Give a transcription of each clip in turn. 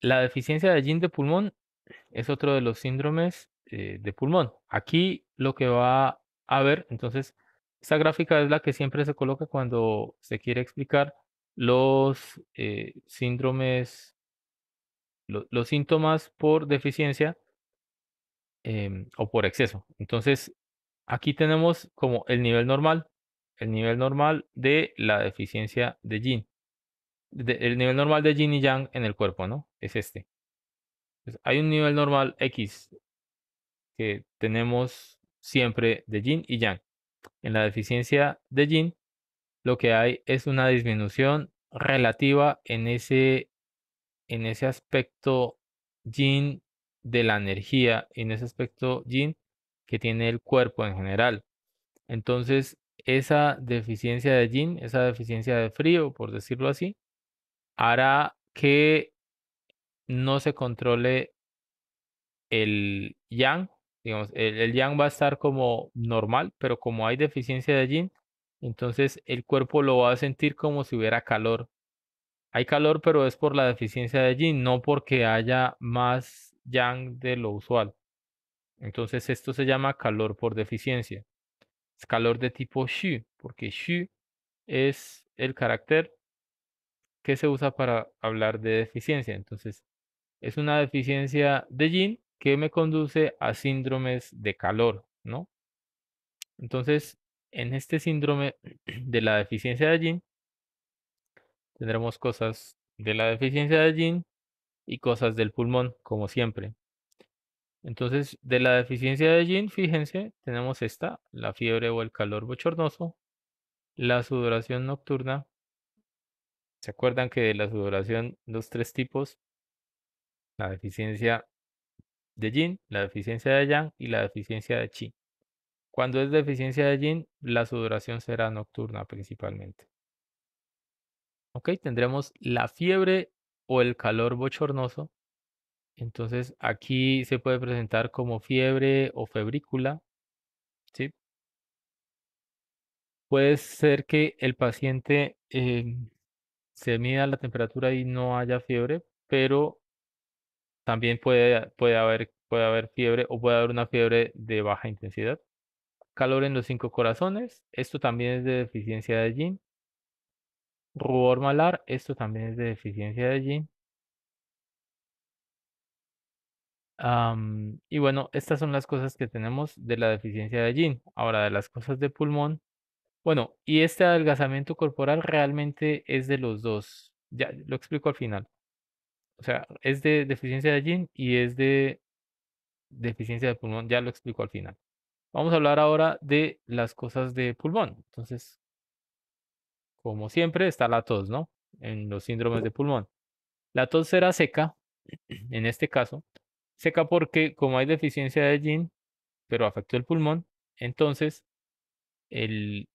La deficiencia de yin de pulmón es otro de los síndromes de pulmón. Aquí lo que va a ver, entonces, esta gráfica es la que siempre se coloca cuando se quiere explicar los síndromes, los síntomas por deficiencia o por exceso. Entonces, aquí tenemos como el nivel normal de la deficiencia de yin, el nivel normal de yin y yang en el cuerpo, ¿no? Es este. Entonces, hay un nivel normal X que tenemos siempre de yin y yang. En la deficiencia de yin, lo que hay es una disminución relativa en ese aspecto yin de la energía, en ese aspecto yin que tiene el cuerpo en general. Entonces, esa deficiencia de yin, esa deficiencia de frío, por decirlo así, hará que no se controle el yang, digamos, el yang va a estar como normal, pero como hay deficiencia de yin, entonces el cuerpo lo va a sentir como si hubiera calor. Hay calor, pero es por la deficiencia de yin, no porque haya más yang de lo usual. Entonces esto se llama calor por deficiencia. Es calor de tipo Shu, porque Shu es el carácter que se usa para hablar de deficiencia. Entonces, es una deficiencia de yin que me conduce a síndromes de calor, ¿no? Entonces, en este síndrome de la deficiencia de yin, tendremos cosas de la deficiencia de yin y cosas del pulmón, como siempre. Entonces, de la deficiencia de yin, fíjense, tenemos esta, la fiebre o el calor bochornoso, la sudoración nocturna. ¿Se acuerdan que de la sudoración, los tres tipos, la deficiencia de yin, la deficiencia de yang y la deficiencia de chi? Cuando es deficiencia de yin, la sudoración será nocturna principalmente. Ok, tendremos la fiebre o el calor bochornoso. Entonces aquí se puede presentar como fiebre o febrícula, ¿sí? Puede ser que el paciente se mida la temperatura y no haya fiebre, pero también puede haber fiebre o puede haber una fiebre de baja intensidad. Calor en los cinco corazones, esto también es de deficiencia de yin. Rubor malar, esto también es de deficiencia de yin. Y bueno, estas son las cosas que tenemos de la deficiencia de yin. Ahora, de las cosas de pulmón. Bueno, y este adelgazamiento corporal realmente es de los dos. Ya lo explico al final. O sea, es de deficiencia de yin y es de deficiencia de pulmón. Ya lo explico al final. Vamos a hablar ahora de las cosas de pulmón. Entonces, como siempre, está la tos, ¿no? En los síndromes de pulmón. La tos será seca, en este caso, seca porque como hay deficiencia de yin, pero afectó el pulmón, entonces el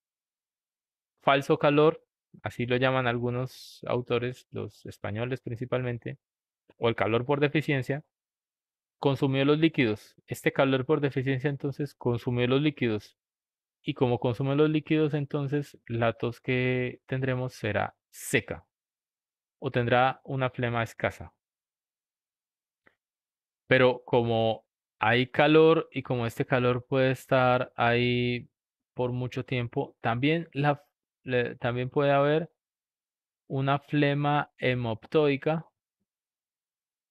falso calor, así lo llaman algunos autores, los españoles principalmente, o el calor por deficiencia, consumió los líquidos. Este calor por deficiencia entonces consumió los líquidos. Y como consume los líquidos, entonces la tos que tendremos será seca o tendrá una flema escasa. Pero como hay calor y como este calor puede estar ahí por mucho tiempo, también, también puede haber una flema hemoptóica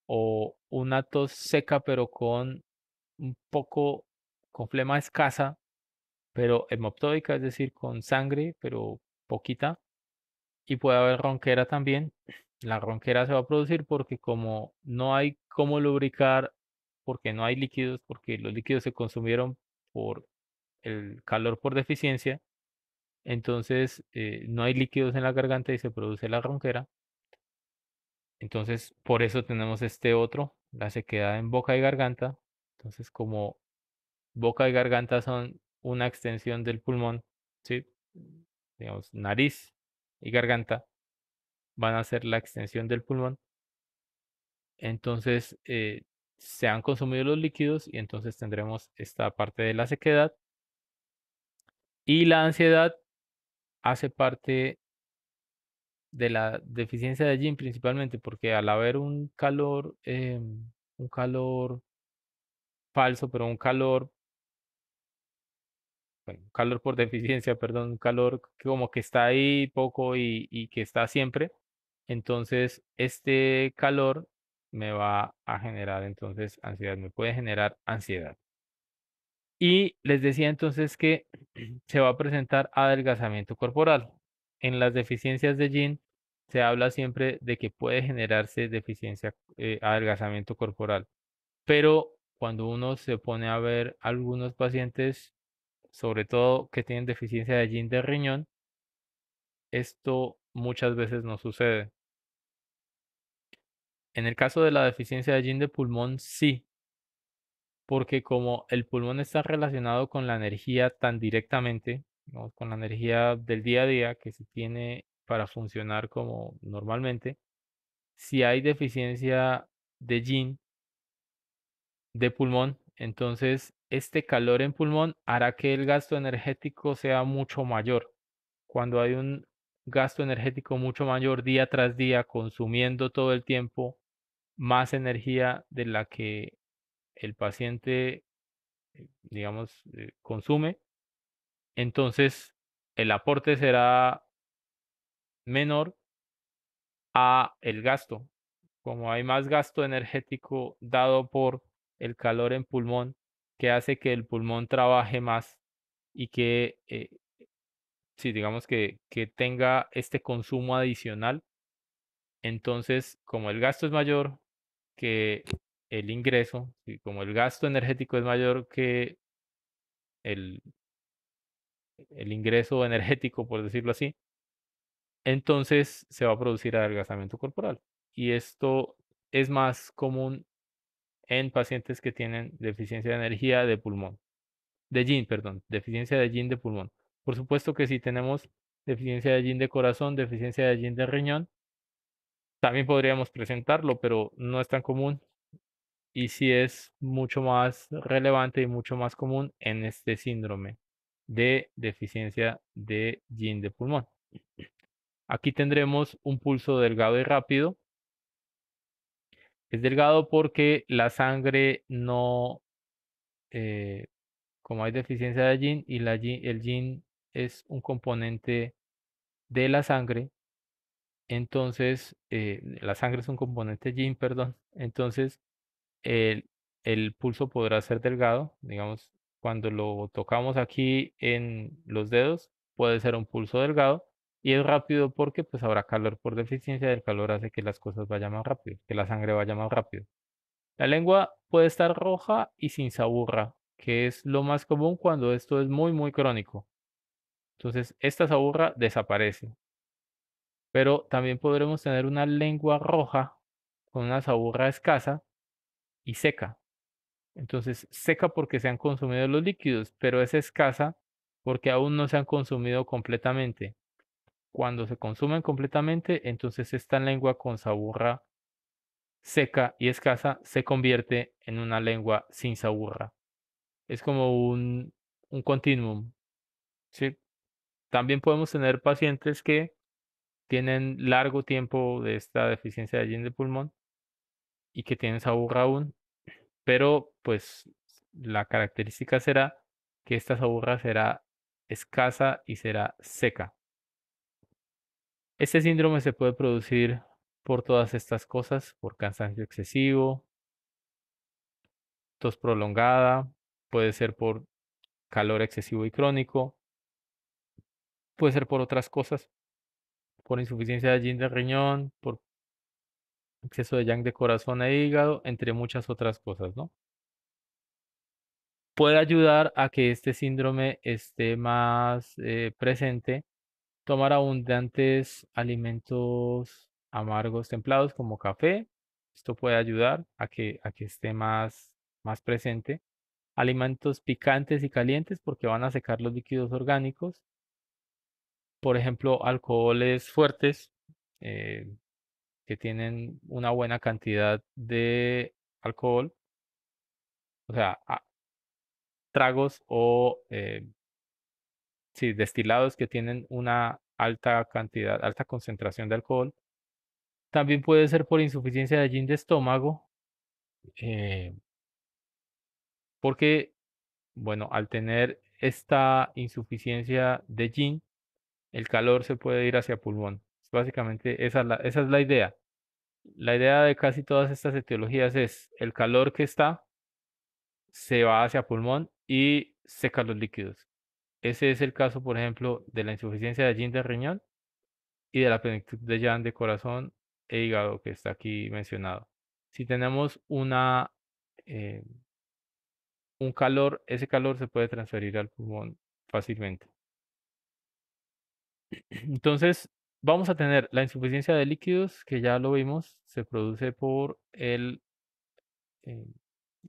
o una tos seca, pero con un poco, con flema escasa, pero hemoptóica, es decir, con sangre, pero poquita. Y puede haber ronquera también. La ronquera se va a producir porque como no hay cómo lubricar, porque no hay líquidos, porque los líquidos se consumieron por el calor por deficiencia, entonces no hay líquidos en la garganta y se produce la ronquera. Entonces, por eso tenemos este otro, la sequedad en boca y garganta. Entonces, como boca y garganta son una extensión del pulmón, ¿sí? Digamos, nariz y garganta van a ser la extensión del pulmón. Entonces, se han consumido los líquidos y entonces tendremos esta parte de la sequedad. Y la ansiedad hace parte de la deficiencia de yin principalmente, porque al haber un calor falso, pero un calor, bueno, un calor por deficiencia, perdón, un calor que como que está ahí poco y que está siempre, entonces este calor me va a generar entonces ansiedad, me puede generar ansiedad. Y les decía entonces que se va a presentar adelgazamiento corporal. En las deficiencias de yin se habla siempre de que puede generarse deficiencia, adelgazamiento corporal. Pero cuando uno se pone a ver algunos pacientes, sobre todo que tienen deficiencia de yin de riñón, esto muchas veces no sucede. En el caso de la deficiencia de yin de pulmón, sí, porque como el pulmón está relacionado con la energía tan directamente, ¿no? Con la energía del día a día que se tiene para funcionar como normalmente, si hay deficiencia de yin de pulmón, entonces este calor en pulmón hará que el gasto energético sea mucho mayor. Cuando hay un gasto energético mucho mayor día tras día, consumiendo todo el tiempo más energía de la que el paciente, digamos, consume, entonces el aporte será menor a el gasto. Como hay más gasto energético dado por el calor en pulmón, que hace que el pulmón trabaje más y que, sí, digamos que tenga este consumo adicional, entonces como el gasto es mayor que el ingreso, y como el gasto energético es mayor que el, el ingreso energético, por decirlo así, entonces se va a producir adelgazamiento corporal. Y esto es más común en pacientes que tienen deficiencia de energía de pulmón, de yin, perdón, deficiencia de yin de pulmón. Por supuesto que si tenemos deficiencia de yin de corazón, deficiencia de yin de riñón, también podríamos presentarlo, pero no es tan común y sí es mucho más relevante y mucho más común en este síndrome de deficiencia de yin de pulmón. Aquí tendremos un pulso delgado y rápido. Es delgado porque la sangre no, eh, como hay deficiencia de yin y el yin es un componente de la sangre, entonces la sangre es un componente yin, perdón, entonces el, el pulso podrá ser delgado, digamos, cuando lo tocamos aquí en los dedos, puede ser un pulso delgado y es rápido porque pues habrá calor por deficiencia y el calor hace que las cosas vayan más rápido, que la sangre vaya más rápido. La lengua puede estar roja y sin saburra, que es lo más común cuando esto es muy, muy crónico. Entonces, esta saburra desaparece, pero también podremos tener una lengua roja con una saburra escasa y seca. Entonces, seca porque se han consumido los líquidos, pero es escasa porque aún no se han consumido completamente. Cuando se consumen completamente, entonces esta lengua con saburra seca y escasa se convierte en una lengua sin saburra. Es como un continuum, ¿sí? También podemos tener pacientes que tienen largo tiempo de esta deficiencia de yin de pulmón y que tienen saburra aún, pero pues la característica será que esta saburra será escasa y será seca. Este síndrome se puede producir por todas estas cosas, por cansancio excesivo, tos prolongada, puede ser por calor excesivo y crónico, puede ser por otras cosas, por insuficiencia de yin de riñón, por exceso de yang de corazón e hígado, entre muchas otras cosas, ¿no? Puede ayudar a que este síndrome esté más presente, tomar abundantes alimentos amargos templados como café. Esto puede ayudar a que esté más presente. Alimentos picantes y calientes porque van a secar los líquidos orgánicos. Por ejemplo, alcoholes fuertes eh, que tienen una buena cantidad de alcohol, o sea, tragos o sí, destilados que tienen una alta cantidad, alta concentración de alcohol. También puede ser por insuficiencia de yin de estómago, eh, porque, bueno, al tener esta insuficiencia de yin, el calor se puede ir hacia pulmón. Básicamente, esa es la idea. La idea de casi todas estas etiologías es el calor que está se va hacia pulmón y seca los líquidos. Ese es el caso, por ejemplo, de la insuficiencia de yin de riñón y de la plenitud de yang de corazón e hígado que está aquí mencionado. Si tenemos eh, un calor, ese calor se puede transferir al pulmón fácilmente. Entonces, vamos a tener la insuficiencia de líquidos, que ya lo vimos, se produce por eh,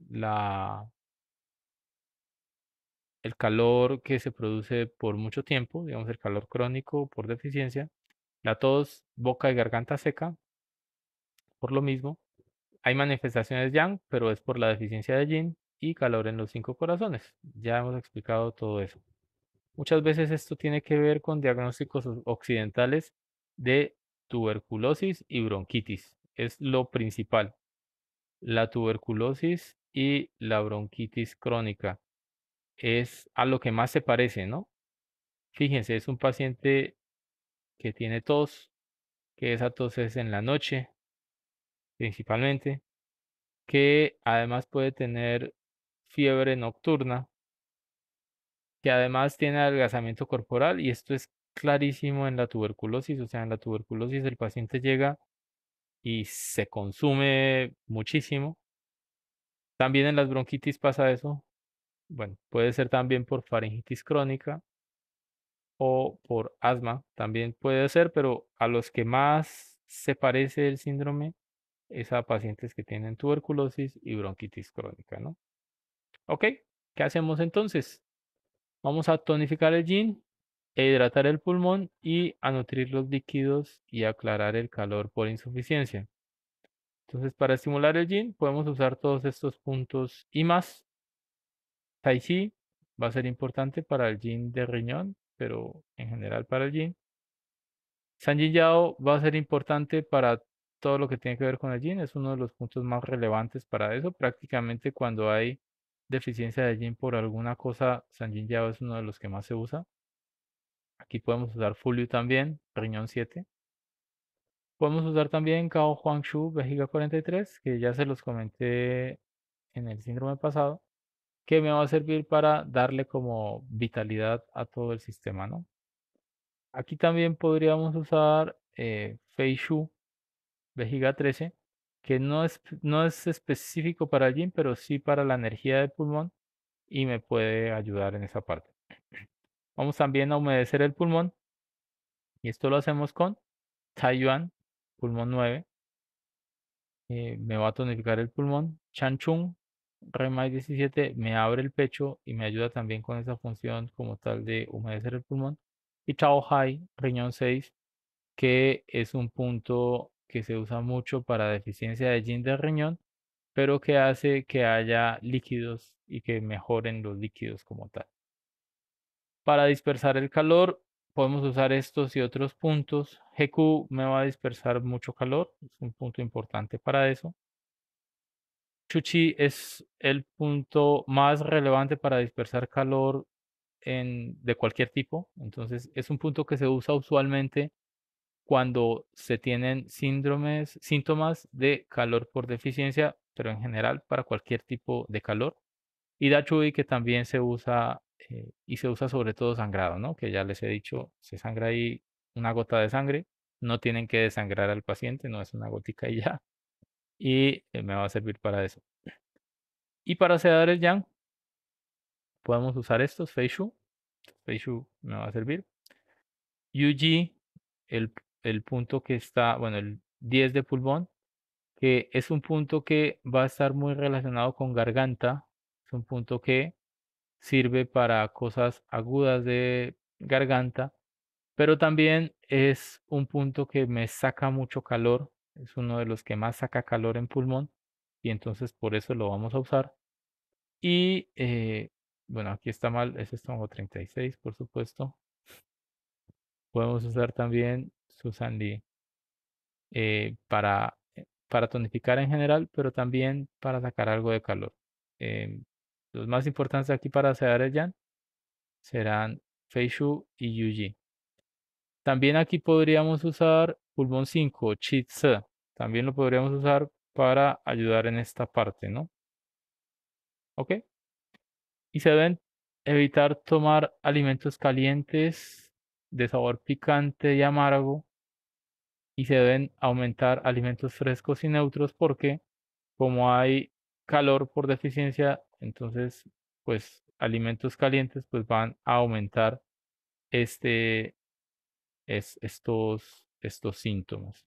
la, el calor que se produce por mucho tiempo, digamos el calor crónico por deficiencia, la tos, boca y garganta seca, por lo mismo. Hay manifestaciones yang, pero es por la deficiencia de yin y calor en los cinco corazones. Ya hemos explicado todo eso. Muchas veces esto tiene que ver con diagnósticos occidentales de tuberculosis y bronquitis. Es lo principal. La tuberculosis y la bronquitis crónica es a lo que más se parece, ¿no? Fíjense, es un paciente que tiene tos, que esa tos es en la noche principalmente, que además puede tener fiebre nocturna, que además tiene adelgazamiento corporal y esto es clarísimo en la tuberculosis, o sea, en la tuberculosis el paciente llega y se consume muchísimo. También en las bronquitis pasa eso. Bueno, puede ser también por faringitis crónica o por asma, también puede ser, pero a los que más se parece el síndrome es a pacientes que tienen tuberculosis y bronquitis crónica, ¿no? Ok, ¿qué hacemos entonces? Vamos a tonificar el yin, e hidratar el pulmón y a nutrir los líquidos y aclarar el calor por insuficiencia. Entonces, para estimular el yin, podemos usar todos estos puntos y más. Tai Chi va a ser importante para el yin de riñón, pero en general para el yin. San Yin Yao va a ser importante para todo lo que tiene que ver con el yin, es uno de los puntos más relevantes para eso. Prácticamente cuando hay deficiencia de yin por alguna cosa, San Yin Yao es uno de los que más se usa. Aquí podemos usar Fulyu también, riñón 7. Podemos usar también Cao Huang Shu, vejiga 43, que ya se los comenté en el síndrome pasado, que me va a servir para darle como vitalidad a todo el sistema, ¿no? Aquí también podríamos usar Fei Shu, vejiga 13, que no es específico para el yin, pero sí para la energía del pulmón y me puede ayudar en esa parte. Vamos también a humedecer el pulmón y esto lo hacemos con Taiyuan, pulmón 9. Me va a tonificar el pulmón. Chan Chung, Remai 17, me abre el pecho y me ayuda también con esa función como tal de humedecer el pulmón. Y Chao Hai, riñón 6, que es un punto que se usa mucho para deficiencia de yin del riñón, pero que hace que haya líquidos y que mejoren los líquidos como tal. Para dispersar el calor, podemos usar estos y otros puntos. GQ me va a dispersar mucho calor, es un punto importante para eso. Chuchi es el punto más relevante para dispersar calor de cualquier tipo. Entonces, es un punto que se usa usualmente cuando se tienen síntomas de calor por deficiencia, pero en general para cualquier tipo de calor. Y Dachui que también se usa y se usa sobre todo sangrado, ¿no? Que ya les he dicho, se sangra ahí una gota de sangre, no tienen que desangrar al paciente, no es una gotica y ya. Y me va a servir para eso. Y para sedar el yang, podemos usar estos, Feishu. Feishu me va a servir. Yuji, el, el punto que está, bueno, el 10 de pulmón, que es un punto que va a estar muy relacionado con garganta. Es un punto que sirve para cosas agudas de garganta, pero también es un punto que me saca mucho calor. Es uno de los que más saca calor en pulmón y entonces por eso lo vamos a usar. Y bueno, aquí está mal, es estómago 36, por supuesto. Podemos usar también Susan Lee para tonificar en general, pero también para sacar algo de calor. Los más importantes aquí para sedar el yan serán Feishu y Yuji. También aquí podríamos usar pulmón 5, Chitse. También lo podríamos usar para ayudar en esta parte, ¿no? ¿Ok? Y se deben evitar tomar alimentos calientes de sabor picante y amargo y se deben aumentar alimentos frescos y neutros porque como hay calor por deficiencia, entonces pues alimentos calientes pues van a aumentar este, estos síntomas.